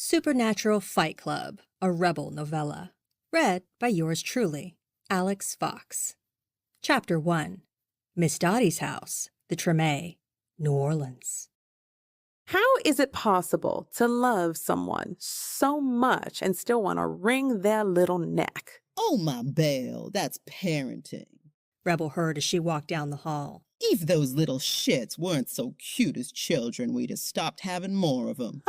Supernatural Fight Club, a Rebel novella. Read by yours truly, Alex Fox. Chapter 1. Miss Dottie's House, the Treme, New Orleans. How is it possible to love someone so much and still want to wring their little neck? Oh, my Belle, that's parenting. Rebel heard as she walked down the hall. If those little shits weren't so cute as children, we'd have stopped having more of them.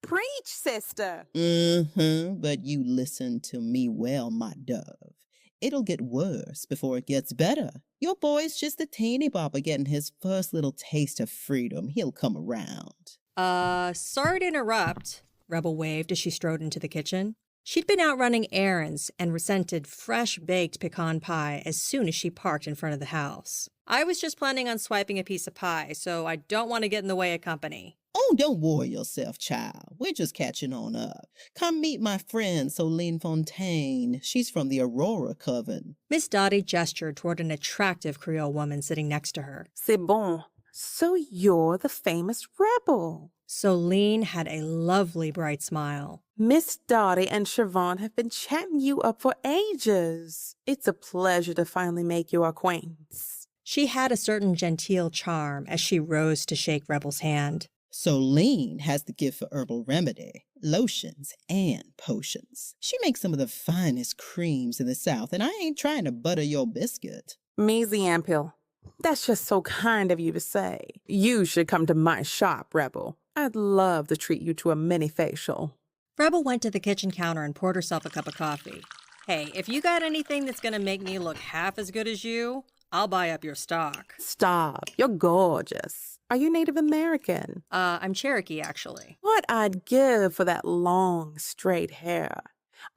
Preach, sister. But you listen to me well, my dove. It'll get worse before it gets better. Your boy's just a teeny bopper getting his first little taste of freedom. He'll come around. Sorry to interrupt, Rebel waved as she strode into the kitchen. She'd been out running errands and resented fresh-baked pecan pie as soon as she parked in front of the house. I was just planning on swiping a piece of pie, so I don't want to get in the way of company. Oh, don't worry yourself, child. We're just catching on up. Come meet my friend, Remy Fontaine. She's from the Aurora Coven. Miss Dottie gestured toward an attractive Creole woman sitting next to her. C'est bon. So you're the famous rebel. Soline had a lovely bright smile. Miss Dottie and Siobhan have been chatting you up for ages. It's a pleasure to finally make your acquaintance. She had a certain genteel charm as she rose to shake Rebel's hand. Soline has the gift for herbal remedy, lotions, and potions. She makes some of the finest creams in the South, and I ain't trying to butter your biscuit. Measy Ampil, that's just so kind of you to say. You should come to my shop, Rebel. I'd love to treat you to a mini facial. Rebel went to the kitchen counter and poured herself a cup of coffee. Hey, if you got anything that's gonna make me look half as good as you, I'll buy up your stock. Stop. You're gorgeous. Are you Native American? I'm Cherokee, actually. What I'd give for that long, straight hair.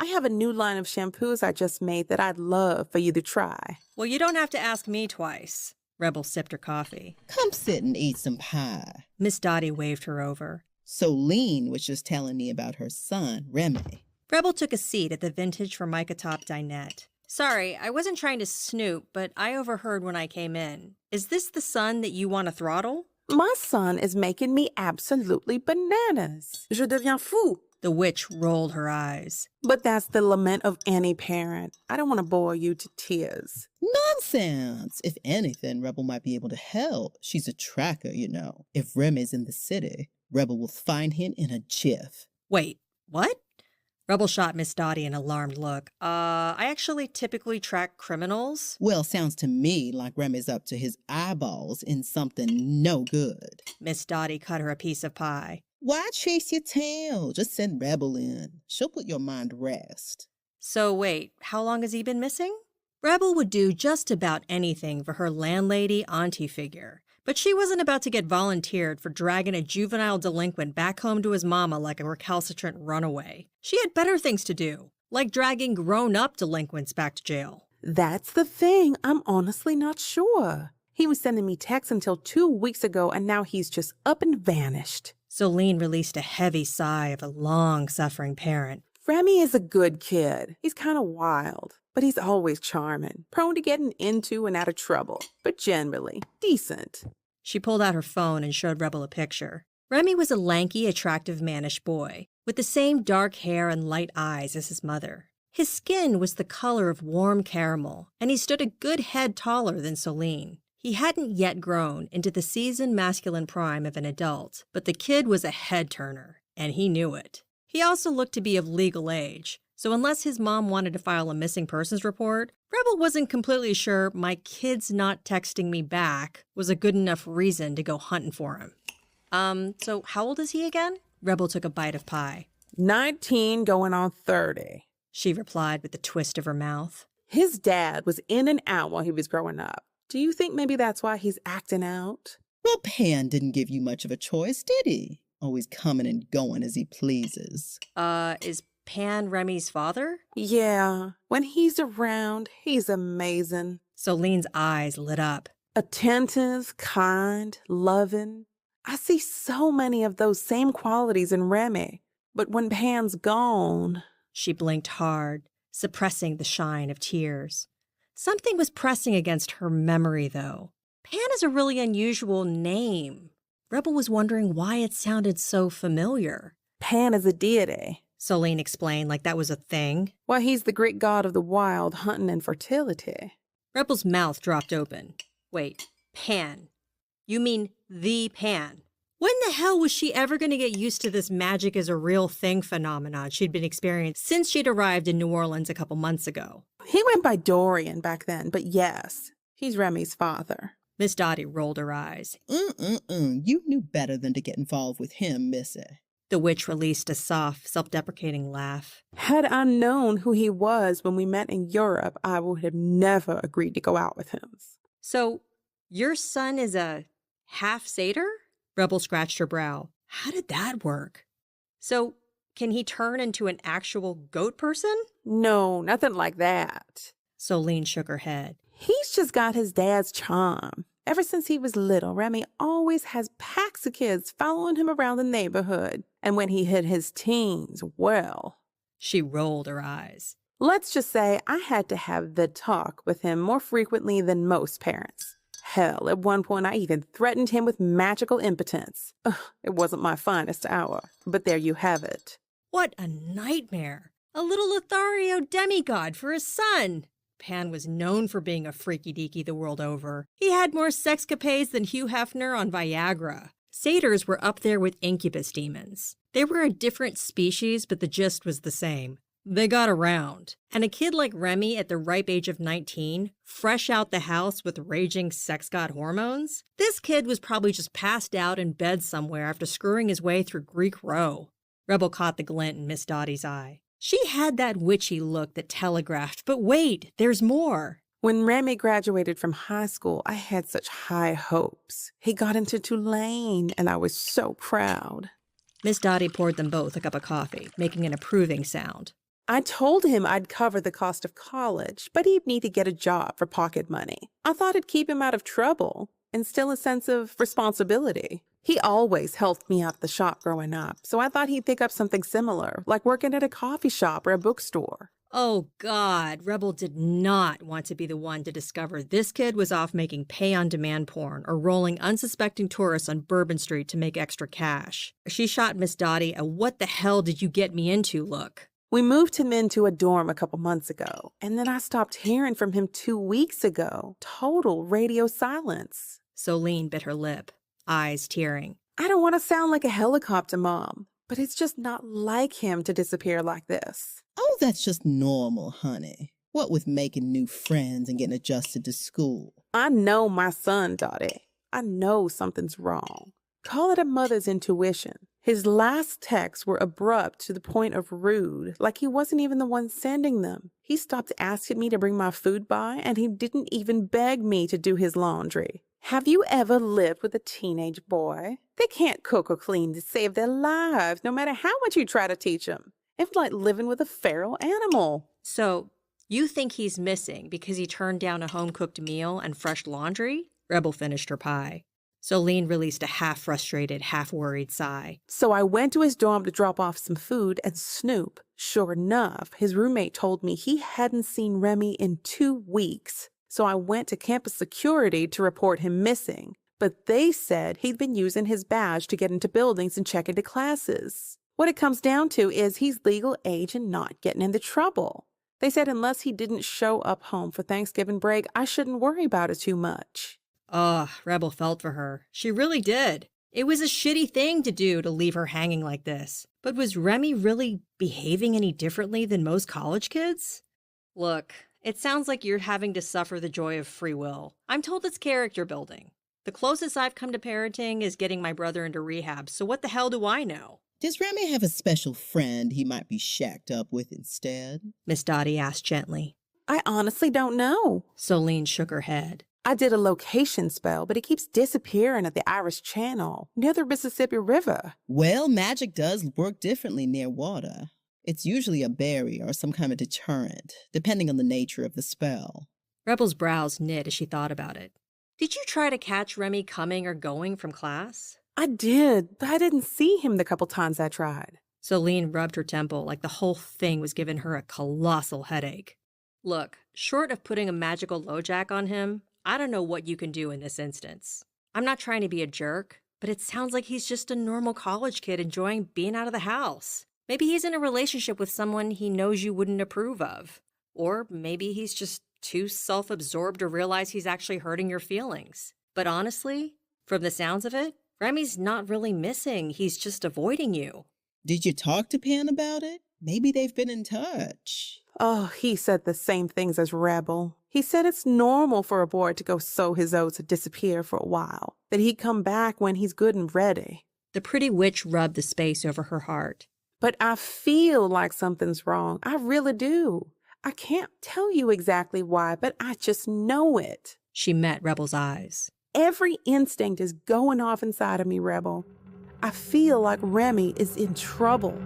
I have a new line of shampoos I just made that I'd love for you to try. Well, you don't have to ask me twice. Rebel sipped her coffee. Come sit and eat some pie. Miss Dottie waved her over. Soline was just telling me about her son, Remy. Rebel took a seat at the vintage Formica-top dinette. Sorry, I wasn't trying to snoop, but I overheard when I came in. Is this the son that you want to throttle? My son is making me absolutely bananas. Je deviens fou. The witch rolled her eyes. But that's the lament of any parent. I don't want to bore you to tears. Nonsense! If anything, Rebel might be able to help. She's a tracker, you know. If Remy's in the city, Rebel will find him in a jiff. Wait, what? Rebel shot Miss Dottie an alarmed look. I actually typically track criminals. Well, sounds to me like Remy's up to his eyeballs in something no good. Miss Dottie cut her a piece of pie. Why chase your tail? Just send Rebel in. She'll put your mind to rest. So wait, how long has he been missing? Rebel would do just about anything for her landlady auntie figure. But she wasn't about to get volunteered for dragging a juvenile delinquent back home to his mama like a recalcitrant runaway. She had better things to do, like dragging grown-up delinquents back to jail. That's the thing. I'm honestly not sure. He was sending me texts until 2 weeks ago, and now he's just up and vanished. Soline released a heavy sigh of a long-suffering parent. Remy is a good kid. He's kind of wild, but he's always charming, prone to getting into and out of trouble, but generally decent. She pulled out her phone and showed Rebel a picture. Remy was a lanky, attractive, mannish boy, with the same dark hair and light eyes as his mother. His skin was the color of warm caramel, and he stood a good head taller than Soline. He hadn't yet grown into the seasoned masculine prime of an adult, but the kid was a head-turner, and he knew it. He also looked to be of legal age, so unless his mom wanted to file a missing persons report, Rebel wasn't completely sure my kid's not texting me back was a good enough reason to go hunting for him. So how old is he again? Rebel took a bite of pie. 19 going on 30. She replied with a twist of her mouth. His dad was in and out while he was growing up. Do you think maybe that's why he's acting out? Well, Pan didn't give you much of a choice, did he? Always coming and going as he pleases. Is Pan Remy's father? Yeah, when he's around, he's amazing. Soline's eyes lit up. Attentive, kind, loving. I see so many of those same qualities in Remy. But when Pan's gone... She blinked hard, suppressing the shine of tears. Something was pressing against her memory, though. Pan is a really unusual name. Rebel was wondering why it sounded so familiar. Pan is a deity. Solene explained like that was a thing. Why, he's the Greek god of the wild, hunting, and fertility. Rebel's mouth dropped open. Wait, Pan. You mean the Pan? When the hell was she ever going to get used to this magic is a real thing phenomenon she'd been experiencing since she'd arrived in New Orleans a couple months ago? He went by Dorian back then, but yes, he's Remy's father. Miss Dottie rolled her eyes. You knew better than to get involved with him, Missy. The witch released a soft, self-deprecating laugh. Had I known who he was when we met in Europe, I would have never agreed to go out with him. So, your son is a half satyr? Rebel scratched her brow. How did that work? So, can he turn into an actual goat person? No, nothing like that. Solene shook her head. He's just got his dad's charm. Ever since he was little, Remy always has packs of kids following him around the neighborhood. And when he hit his teens, well... She rolled her eyes. Let's just say I had to have the talk with him more frequently than most parents. Hell, at one point I even threatened him with magical impotence. Ugh, it wasn't my finest hour, but there you have it. What a nightmare. A little Lothario demigod for a son. Pan was known for being a freaky-deaky the world over. He had more sexcapades than Hugh Hefner on Viagra. Satyrs were up there with incubus demons. They were a different species, but the gist was the same. They got around. And a kid like Remy at the ripe age of 19, fresh out the house with raging sex god hormones? This kid was probably just passed out in bed somewhere after screwing his way through Greek Row. Rebel caught the glint in Miss Dottie's eye. She had that witchy look that telegraphed, but wait, there's more. When Remy graduated from high school, I had such high hopes. He got into Tulane, and I was so proud. Miss Dottie poured them both a cup of coffee, making an approving sound. I told him I'd cover the cost of college, but he'd need to get a job for pocket money. I thought it'd keep him out of trouble, instill a sense of responsibility. He always helped me out at the shop growing up, so I thought he'd pick up something similar, like working at a coffee shop or a bookstore. Oh, God, Rebel did not want to be the one to discover this kid was off making pay-on-demand porn or rolling unsuspecting tourists on Bourbon Street to make extra cash. She shot Miss Dottie a what the hell did you get me into look. We moved him into a dorm a couple months ago, and then I stopped hearing from him 2 weeks ago. Total radio silence. Solene bit her lip, eyes tearing. I don't want to sound like a helicopter mom, but it's just not like him to disappear like this. Oh, that's just normal, honey. What with making new friends and getting adjusted to school. I know my son, Dottie. I know something's wrong. Call it a mother's intuition. His last texts were abrupt to the point of rude, like he wasn't even the one sending them. He stopped asking me to bring my food by, and he didn't even beg me to do his laundry. Have you ever lived with a teenage boy? They can't cook or clean to save their lives, no matter how much you try to teach them. It's like living with a feral animal. So, you think he's missing because he turned down a home-cooked meal and fresh laundry? Rebel finished her pie. Solene released a half-frustrated, half-worried sigh. So I went to his dorm to drop off some food and snoop. Sure enough, his roommate told me he hadn't seen Remy in 2 weeks. So I went to campus security to report him missing. But they said he'd been using his badge to get into buildings and check into classes. What it comes down to is he's legal age and not getting into trouble. They said unless he didn't show up home for Thanksgiving break, I shouldn't worry about it too much. Ugh, Rebel felt for her. She really did. It was a shitty thing to do to leave her hanging like this. But was Remy really behaving any differently than most college kids? Look, it sounds like you're having to suffer the joy of free will. I'm told it's character building. The closest I've come to parenting is getting my brother into rehab, so what the hell do I know? Does Remy have a special friend he might be shacked up with instead? Miss Dottie asked gently. I honestly don't know. Solene shook her head. I did a location spell, but he keeps disappearing at the Irish Channel, near the Mississippi River. Well, magic does work differently near water. It's usually a barrier or some kind of deterrent, depending on the nature of the spell. Rebel's brows knit as she thought about it. Did you try to catch Remy coming or going from class? I did, but I didn't see him the couple times I tried. Solene rubbed her temple like the whole thing was giving her a colossal headache. Look, short of putting a magical LoJack on him, I don't know what you can do in this instance. I'm not trying to be a jerk, But it sounds like he's just a normal college kid enjoying being out of the house. Maybe he's in a relationship with someone he knows you wouldn't approve of. Or maybe he's just too self-absorbed to realize he's actually hurting your feelings. But honestly, from the sounds of it, Remy's not really missing. He's just avoiding you. Did you talk to Penn about it? Maybe they've been in touch. Oh, he said the same things as Rebel. He said it's normal for a boy to go sow his oats and disappear for a while, that he'd come back when he's good and ready. The pretty witch rubbed the space over her heart. But I feel like something's wrong. I really do. I can't tell you exactly why, but I just know it. She met Rebel's eyes. Every instinct is going off inside of me, Rebel. I feel like Remy is in trouble.